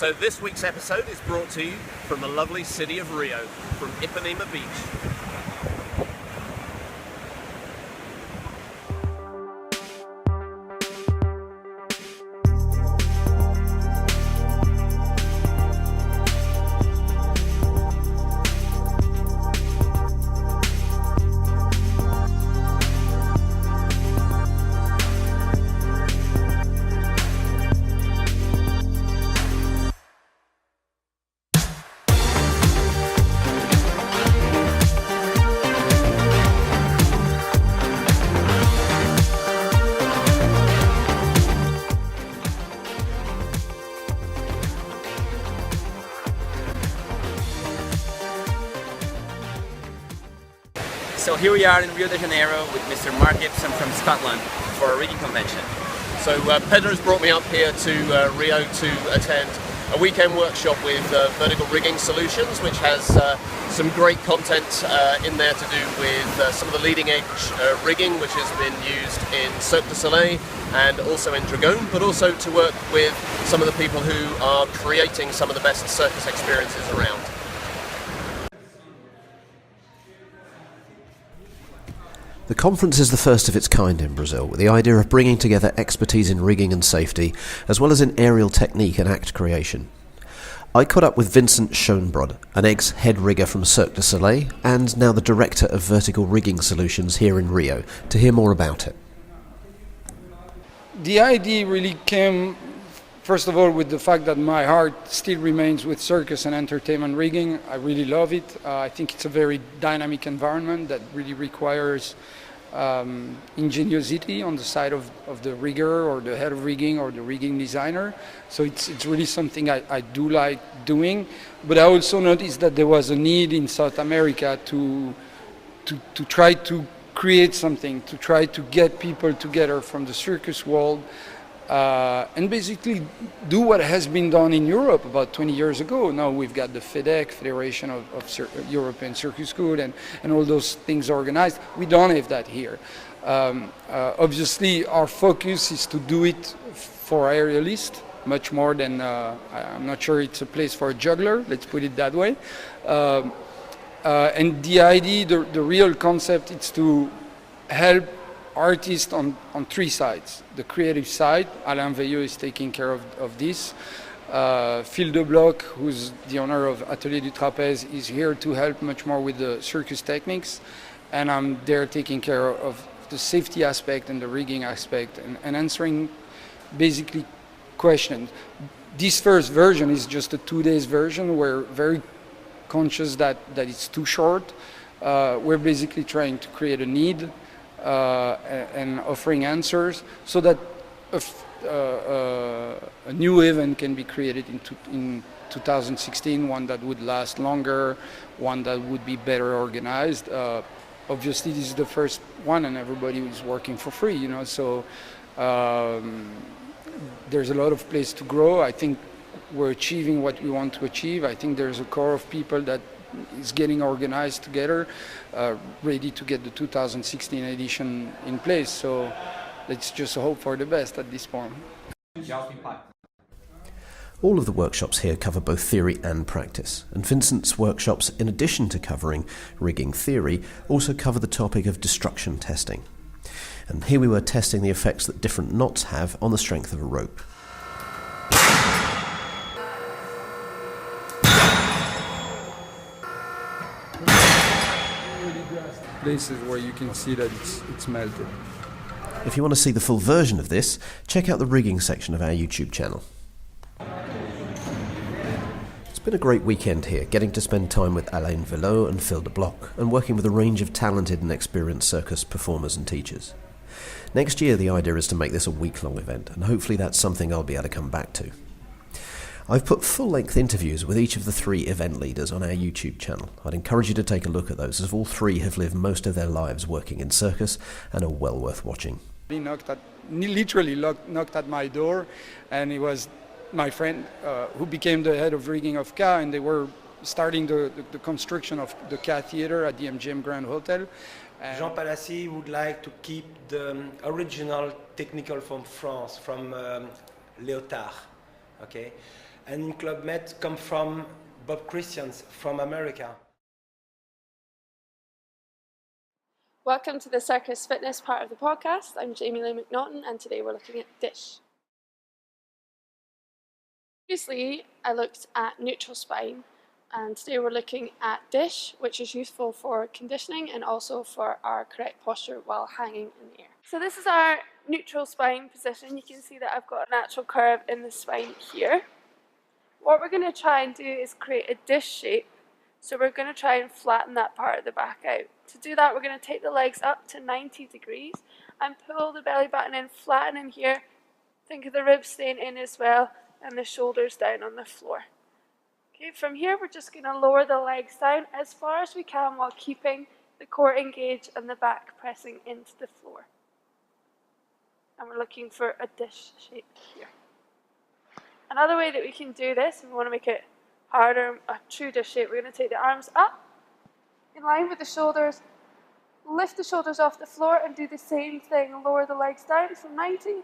So this week's episode is brought to you from the lovely city of Rio, from Ipanema Beach. So here we are in Rio de Janeiro with Mr. Mark Gibson from Scotland for a rigging convention. So Pedro's brought me up here to Rio to attend a weekend workshop with Vertical Rigging Solutions, which has some great content in there to do with some of the leading edge rigging which has been used in Cirque de Soleil and also in Dragon, but also to work with some of the people who are creating some of the best circus experiences around. The conference is the first of its kind in Brazil, with the idea of bringing together expertise in rigging and safety, as well as in aerial technique and act creation. I caught up with Vincent Schonbrodt, an ex-head rigger from Cirque de Soleil, and now the director of Vertical Rigging Solutions here in Rio, to hear more about it. The idea really came, first of all, with the fact that my heart still remains with circus and entertainment rigging. I really love it. I think it's a very dynamic environment that really requires ingenuity on the side of the rigger or the head of rigging or the rigging designer. So it's really something I do like doing. But I also noticed that there was a need in South America to try to create something, to try to get people together from the circus world and basically do what has been done in Europe about 20 years ago. Now we've got the FEDEC, Federation of European Circus School, and all those things organized. We don't have that here. Obviously, our focus is to do it for aerialists, much more than, I'm not sure it's a place for a juggler, let's put it that way. And the idea, the real concept, is to help artists on three sides. The creative side, Alain is taking care of this. Phil de Bloch, who's the owner of Atelier du Trapèze, is here to help much more with the circus techniques. And I'm there taking care of the safety aspect and the rigging aspect and answering basically questions. This first version is just a 2 days version. We're very conscious that it's too short. We're basically trying to create a need and offering answers so that a new event can be created in 2016, one that would last longer, one that would be better organized. Obviously, this is the first one, and everybody is working for free, you know. So there's a lot of place to grow. I think we're achieving what we want to achieve. I think there's a core of people that is getting organized together, ready to get the 2016 edition in place. So let's just hope for the best at this point. All of the workshops here cover both theory and practice, and Vincent's workshops, in addition to covering rigging theory, also cover the topic of destruction testing. And here we were testing the effects that different knots have on the strength of a rope. Places where you can see that it's melted. If you want to see the full version of this, check out the rigging section of our YouTube channel. It's been a great weekend here, getting to spend time with Alain and Phil de Bloch, and working with a range of talented and experienced circus performers and teachers. Next year the idea is to make this a week-long event, and hopefully that's something I'll be able to come back to. I've put full-length interviews with each of the three event leaders on our YouTube channel. I'd encourage you to take a look at those, as all three have lived most of their lives working in circus and are well worth watching. He literally knocked at my door, and it was my friend who became the head of rigging of K, and they were starting the construction of the K Theater at the MGM Grand Hotel. Jean Palassi would like to keep the original technical from France, from Léotard. Okay, and in Club Med come from Bob Christians from America. Welcome to the Circus Fitness part of the podcast. I'm Jamie-Lee McNaughton and today we're looking at dish. Previously I looked at neutral spine and today we're looking at dish, which is useful for conditioning and also for our correct posture while hanging in the air. So this is our neutral spine position. You can see that I've got a natural curve in the spine here. What we're going to try and do is create a dish shape. So we're going to try and flatten that part of the back out. To do that, we're going to take the legs up to 90 degrees and pull the belly button in, flatten in here. Think of the ribs staying in as well and the shoulders down on the floor. Okay, from here we're just going to lower the legs down as far as we can while keeping the core engaged and the back pressing into the floor. And we're looking for a dish shape here. Another way that we can do this, if we want to make it harder, a true dish shape, we're going to take the arms up, in line with the shoulders, lift the shoulders off the floor and do the same thing, lower the legs down from 90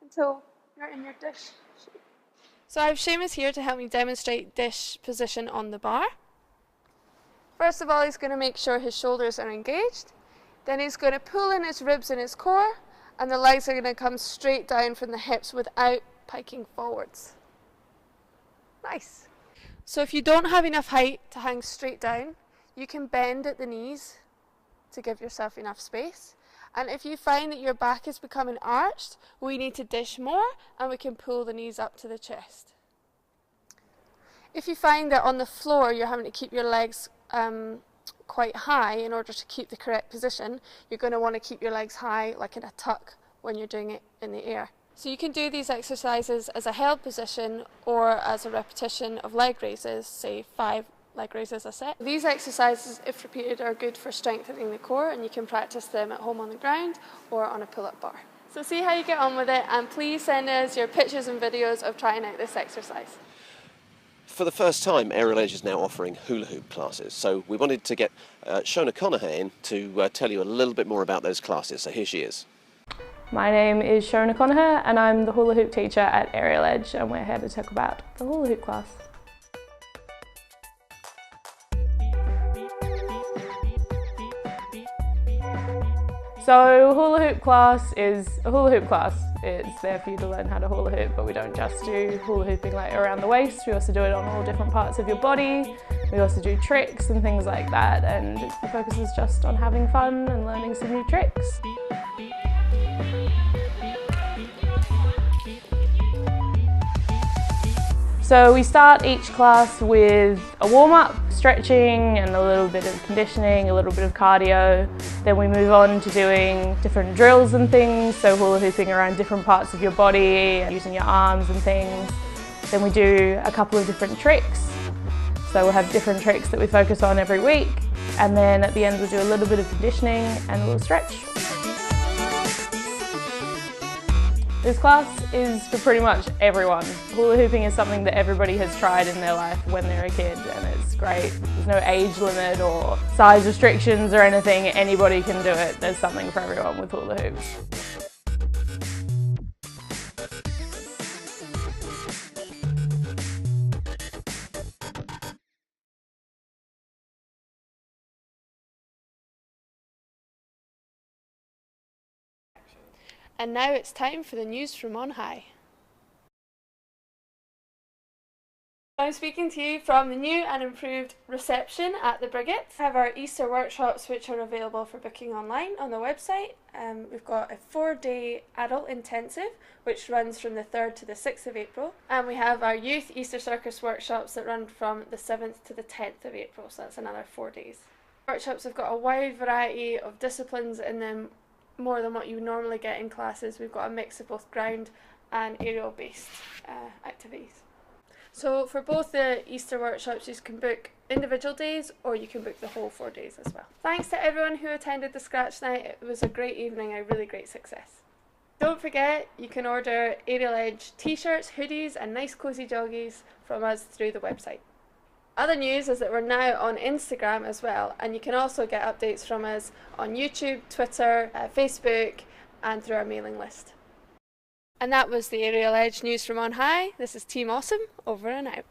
until you're in your dish shape. So I have Seamus here to help me demonstrate dish position on the bar. First of all, he's going to make sure his shoulders are engaged, then he's going to pull in his ribs and his core, and the legs are going to come straight down from the hips without piking forwards. Nice. So if you don't have enough height to hang straight down, you can bend at the knees to give yourself enough space. And if you find that your back is becoming arched, we need to dish more and we can pull the knees up to the chest. If you find that on the floor you're having to keep your legs quite high in order to keep the correct position, you're going to want to keep your legs high like in a tuck when you're doing it in the air. So you can do these exercises as a held position or as a repetition of leg raises, say 5 leg raises a set. These exercises, if repeated, are good for strengthening the core and you can practice them at home on the ground or on a pull-up bar. So see how you get on with it and please send us your pictures and videos of trying out this exercise. For the first time, Aerial Edge is now offering hula hoop classes, so we wanted to get Shona Conacher in to tell you a little bit more about those classes, so here she is. My name is Shona Conacher and I'm the hula hoop teacher at Aerial Edge and we're here to talk about the hula hoop class. So hula hoop class is a hula hoop class. It's there for you to learn how to hula hoop, but we don't just do hula hooping like around the waist, we also do it on all different parts of your body. We also do tricks and things like that, and the focus is just on having fun and learning some new tricks. So we start each class with a warm-up, stretching and a little bit of conditioning, a little bit of cardio. Then we move on to doing different drills and things, so hula hooping around different parts of your body, using your arms and things. Then we do a couple of different tricks. So we'll have different tricks that we focus on every week. And then at the end we'll do a little bit of conditioning and a little stretch. This class is for pretty much everyone. Hula hooping is something that everybody has tried in their life when they're a kid and it's great. There's no age limit or size restrictions or anything. Anybody can do it. There's something for everyone with hula hoops. And now it's time for the news from on high. I'm speaking to you from the new and improved reception at the Briggait. We have our Easter workshops which are available for booking online on the website. We've got a 4-day adult intensive which runs from the 3rd to the 6th of April. And we have our youth Easter Circus workshops that run from the 7th to the 10th of April, so that's another 4 days. Workshops have got a wide variety of disciplines in them, more than what you normally get in classes. We've got a mix of both ground and aerial based activities. So for both the Easter workshops you can book individual days or you can book the whole 4 days as well. Thanks to everyone who attended the Scratch Night. It was a great evening, a really great success. Don't forget you can order Aerial Edge t-shirts, hoodies and nice cozy joggies from us through the website. Other news is that we're now on Instagram as well, and you can also get updates from us on YouTube, Twitter, Facebook and through our mailing list. And that was the Aerial Edge news from on high. This is Team Awesome, over and out.